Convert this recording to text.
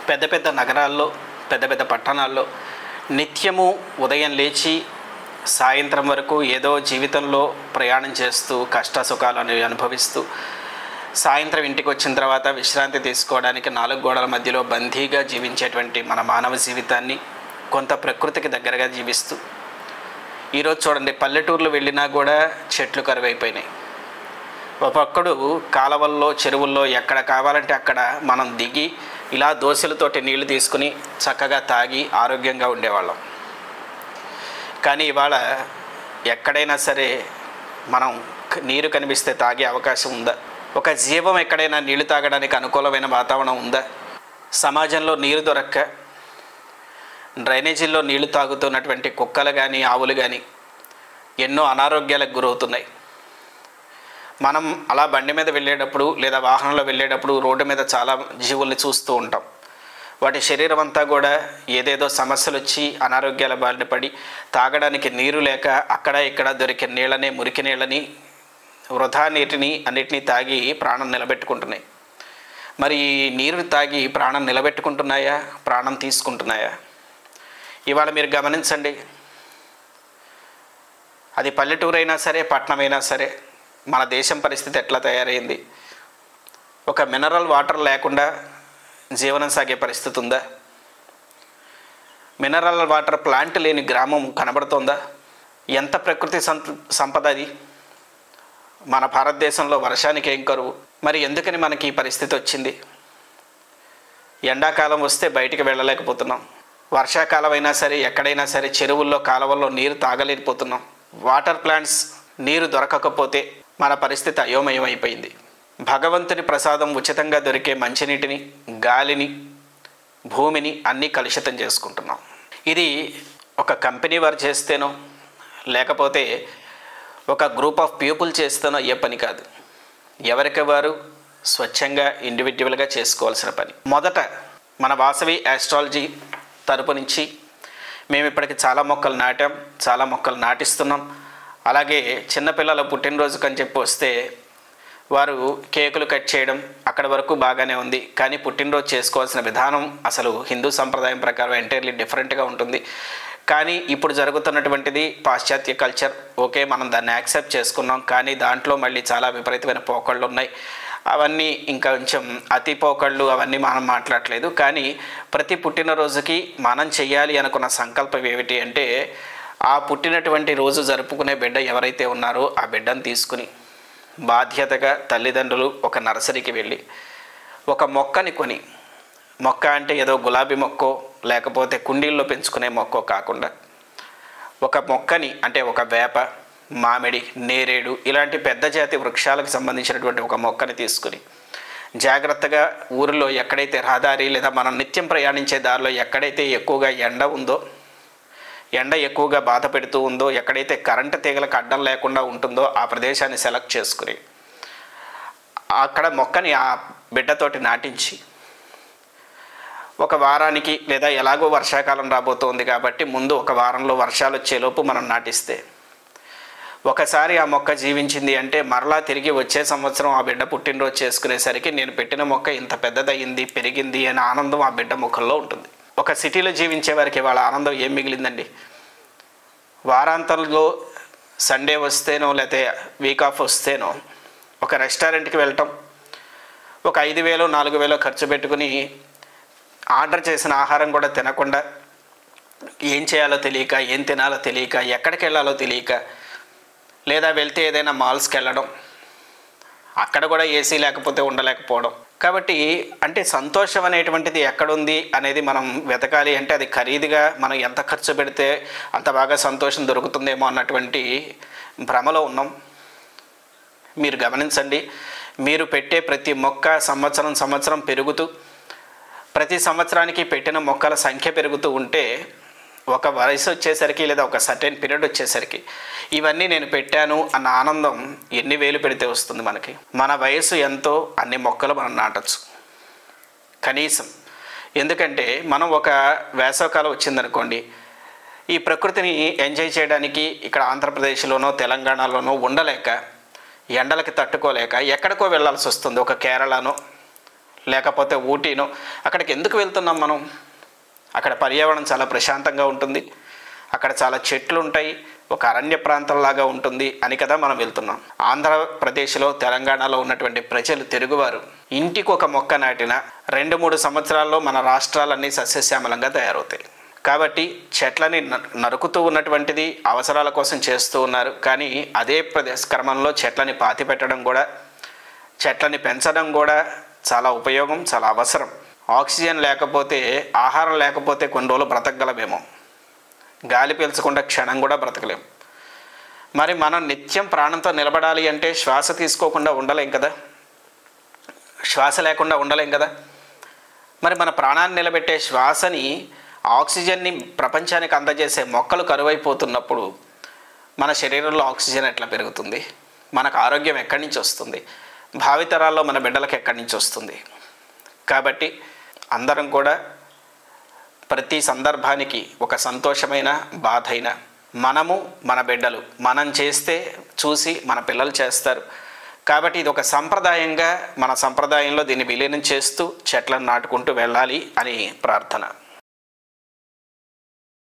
పెద్ద పెద్ద నగరాల్లో, పెద్ద పెద్ద పట్టణాల్లో నిత్యము ఉదయం లేచి సాయంత్రం వరకు ఏదో జీవితంలో ప్రయాణం చేస్తూ కష్ట సుఖాలను అనుభవిస్తూ సాయంత్రం ఇంటికి వచ్చిన తర్వాత విశ్రాంతి తీసుకోవడానికి నాలుగు గోడల మధ్యలో బందీగా జీవించేటువంటి మన మానవ జీవితాన్ని కొంత ప్రకృతికి దగ్గరగా జీవిస్తూ ఈరోజు చూడండి, పల్లెటూర్లు వెళ్ళినా కూడా చెట్లు కరువైపోయినాయి. ఒకప్పుడు కాలవల్లో, చెరువుల్లో ఎక్కడ కావాలంటే అక్కడ మనం దిగి ఇలా దోశలతోటి నీళ్లు తీసుకుని చక్కగా తాగి ఆరోగ్యంగా ఉండేవాళ్ళం. కానీ ఇవాళ ఎక్కడైనా సరే మనం నీరు కనిపిస్తే తాగే అవకాశం ఉందా? ఒక జీవం ఎక్కడైనా నీళ్లు తాగడానికి అనుకూలమైన వాతావరణం ఉందా? సమాజంలో నీరు దొరక్క డ్రైనేజీల్లో నీళ్లు తాగుతున్నటువంటి కుక్కలు కానీ, ఆవులు కానీ ఎన్నో అనారోగ్యాలకు గురవుతున్నాయి. మనం అలా బండి మీద వెళ్ళేటప్పుడు లేదా వాహనంలో వెళ్ళేటప్పుడు రోడ్డు మీద చాలా జీవుల్ని చూస్తూ ఉంటాం. వాటి శరీరం అంతా కూడా ఏదేదో సమస్యలు వచ్చి అనారోగ్యాల బారిన పడి తాగడానికి నీరు లేక అక్కడ ఇక్కడ దొరికే నీళ్ళని, మురికి నీళ్ళని, వృధా నీటిని అన్నిటినీ తాగి ప్రాణం నిలబెట్టుకుంటున్నాయి. మరి నీరు తాగి ప్రాణం నిలబెట్టుకుంటున్నాయా, ప్రాణం తీసుకుంటున్నాయా? ఇవాళ మీరు గమనించండి, అది పల్లెటూరైనా సరే, పట్టణమైనా సరే, మన దేశం పరిస్థితి ఎట్లా తయారైంది? ఒక మినరల్ వాటర్ లేకుండా జీవనం సాగే పరిస్థితి ఉందా? మినరల్ వాటర్ ప్లాంట్ లేని గ్రామం కనబడుతోందా? ఎంత ప్రకృతి సంపద అది! మన భారతదేశంలో వర్షానికి ఏం కరువు? మరి ఎందుకని మనకి ఈ పరిస్థితి వచ్చింది? ఎండాకాలం వస్తే బయటికి వెళ్ళలేకపోతున్నాం. వర్షాకాలం అయినా సరే, ఎక్కడైనా సరే చెరువుల్లో, కాలువల్లో నీరు తాగలేకపోతున్నాం. వాటర్ ప్లాంట్స్ నీరు దొరకకపోతే మన పరిస్థితి అయోమయం అయిపోయింది. భగవంతుని ప్రసాదం ఉచితంగా దొరికే మంచినీటిని, గాలిని, భూమిని అన్నీ కలుషితం చేసుకుంటున్నాం. ఇది ఒక కంపెనీ వారు చేస్తేనో లేకపోతే ఒక గ్రూప్ ఆఫ్ పీపుల్ చేస్తేనో అయ్యే పని కాదు. ఎవరికి వారు స్వచ్ఛంగా ఇండివిజువల్గా చేసుకోవాల్సిన పని. మొదట మన వాసవి ఆస్ట్రాలజీ తరపు నుంచి మేము ఇప్పటికి చాలా మొక్కలు నాటాం, చాలా మొక్కలు నాటిస్తున్నాం. అలాగే చిన్నపిల్లల పుట్టినరోజుకు అని చెప్పి వస్తే వారు కేకులు కట్ చేయడం అక్కడ వరకు బాగానే ఉంది. కానీ పుట్టినరోజు చేసుకోవాల్సిన విధానం అసలు హిందూ సంప్రదాయం ప్రకారం ఎంటైర్లీ డిఫరెంట్గా ఉంటుంది. కానీ ఇప్పుడు జరుగుతున్నటువంటిది పాశ్చాత్య కల్చర్. ఓకే, మనం దాన్ని యాక్సెప్ట్ చేసుకున్నాం. కానీ దాంట్లో మళ్ళీ చాలా విపరీతమైన పోకళ్ళు ఉన్నాయి. అవన్నీ ఇంకా కొంచెం అతి పోకళ్ళు, అవన్నీ మనం మాట్లాడలేదు. కానీ ప్రతి పుట్టినరోజుకి మనం చెయ్యాలి అనుకున్న సంకల్పం ఏమిటి అంటే, ఆ పుట్టినటువంటి రోజు జరుపుకునే బిడ్డ ఎవరైతే ఉన్నారో ఆ బిడ్డను తీసుకుని బాధ్యతగా తల్లిదండ్రులు ఒక నర్సరీకి వెళ్ళి ఒక మొక్కని కొని, మొక్క అంటే ఏదో గులాబీ మొక్కో లేకపోతే కుండీల్లో పెంచుకునే మొక్కో కాకుండా ఒక మొక్కని, అంటే ఒక వేప, మామిడి, నేరేడు ఇలాంటి పెద్ద జాతి వృక్షాలకు సంబంధించినటువంటి ఒక మొక్కని తీసుకుని జాగ్రత్తగా ఊరిలో ఎక్కడైతే రహదారి లేదా మనం నిత్యం ప్రయాణించే దారిలో ఎక్కడైతే ఎక్కువగా ఎండ ఉందో, ఎండ ఎక్కువగా బాధ పెడుతూ ఉందో, ఎక్కడైతే కరెంటు తీగలకు అడ్డం లేకుండా ఉంటుందో ఆ ప్రదేశాన్ని సెలెక్ట్ చేసుకుని అక్కడ మొక్కని ఆ బిడ్డతోటి నాటించి ఒక వారానికి, లేదా ఎలాగో వర్షాకాలం రాబోతోంది కాబట్టి ముందు ఒక వారంలో వర్షాలు వచ్చేలోపు మనం నాటిస్తే ఒకసారి ఆ మొక్క జీవించింది అంటే మరలా తిరిగి వచ్చే సంవత్సరం ఆ బిడ్డ పుట్టినరోజు చేసుకునేసరికి నేను పెట్టిన మొక్క ఇంత పెద్దదయ్యింది, పెరిగింది అనే ఆనందం ఆ బిడ్డ ముఖంలో ఉంటుంది. ఒక సిటీలో జీవించే వారికి వాళ్ళ ఆనందం ఏం మిగిలిందండి? వారాంతంలో సండే వస్తేనో లేకపోతే వీక్ ఆఫ్ వస్తేనో ఒక రెస్టారెంట్కి వెళ్ళటం, ఒక 5,000 4,000 ఖర్చు పెట్టుకుని ఆర్డర్ చేసిన ఆహారం కూడా తినకుండా, ఏం చేయాలో తెలియక, ఏం తినాలో తెలియక, ఎక్కడికి వెళ్ళాలో తెలియక, లేదా వెళ్తే ఏదైనా మాల్స్కి వెళ్ళడం, అక్కడ కూడా ఏసీ లేకపోతే ఉండలేకపోవడం. కాబట్టి అంటే సంతోషం అనేటువంటిది ఎక్కడుంది అనేది మనం వెతకాలి అంటే అది ఖరీదుగా మనం ఎంత ఖర్చు పెడితే అంత బాగా సంతోషం దొరుకుతుందేమో అన్నటువంటి భ్రమలో ఉన్నాం. మీరు గమనించండి, మీరు పెట్టే ప్రతి మొక్క సంవత్సరం పెరుగుతూ, ప్రతి సంవత్సరానికి పెట్టిన మొక్కల సంఖ్య పెరుగుతూ ఉంటే ఒక వయసు వచ్చేసరికి లేదా ఒక సర్టెన్ పీరియడ్ వచ్చేసరికి ఇవన్నీ నేను పెట్టాను అన్న ఆనందం ఎన్ని వేలు పెడితే వస్తుంది మనకి? మన వయసు ఎంతో అన్ని మొక్కలు మనం నాటచ్చు కనీసం. ఎందుకంటే మనం ఒక వేసవకాలం వచ్చిందనుకోండి, ఈ ప్రకృతిని ఎంజాయ్ చేయడానికి ఇక్కడ ఆంధ్రప్రదేశ్లోనో తెలంగాణలోనో ఉండలేక, ఎండలకి తట్టుకోలేక ఎక్కడికో వెళ్ళాల్సి వస్తుంది. ఒక కేరళనో లేకపోతే ఊటీనో అక్కడికి ఎందుకు వెళ్తున్నాం మనం? అక్కడ పర్యావరణం చాలా ప్రశాంతంగా ఉంటుంది, అక్కడ చాలా చెట్లు ఉంటాయి, ఒక అరణ్య ప్రాంతంలాగా ఉంటుంది అని కదా మనం వెళ్తున్నాం. ఆంధ్రప్రదేశ్లో, తెలంగాణలో ఉన్నటువంటి ప్రజలు, తెలుగువారు ఇంటికి ఒక మొక్క నాటిన 2-3 సంవత్సరాల్లో మన రాష్ట్రాలన్నీ సస్యశ్యామలంగా తయారవుతాయి. కాబట్టి చెట్లని నరుకుతూ ఉన్నటువంటిది అవసరాల కోసం చేస్తూ ఉన్నారు. కానీ అదే క్రమంలో చెట్లని పాతిపెట్టడం కూడా, చెట్లని పెంచడం కూడా చాలా ఉపయోగం, చాలా అవసరం. ఆక్సిజన్ లేకపోతే, ఆహారం లేకపోతే కొన్ని రోజులు బ్రతకగలమేమో, గాలి పీల్చకుండా క్షణం కూడా బ్రతకలేము. మరి మనం నిత్యం ప్రాణంతో నిలబడాలి అంటే శ్వాస తీసుకోకుండా ఉండలేం కదా, శ్వాస లేకుండా ఉండలేం కదా. మరి మన ప్రాణాన్ని నిలబెట్టే శ్వాసని, ఆక్సిజన్ని ప్రపంచానికి అందజేసే మొక్కలు కరువైపోతున్నప్పుడు మన శరీరంలో ఆక్సిజన్ ఎట్లా పెరుగుతుంది? మనకు ఆరోగ్యం ఎక్కడి నుంచి వస్తుంది? భావితరాల్లో మన బిడ్డలకు ఎక్కడి నుంచి వస్తుంది? కాబట్టి అందరం కూడా ప్రతి సందర్భానికి ఒక సంతోషమైన, బాధైన మనము, మన బిడ్డలు మనం చేస్తే చూసి మన పిల్లలు చేస్తారు. కాబట్టి ఇది ఒక సంప్రదాయంగా, మన సంప్రదాయంలో దీన్ని విలీనం చేస్తూ చెట్లను నాటుకుంటూ వెళ్ళాలి అని ప్రార్థన.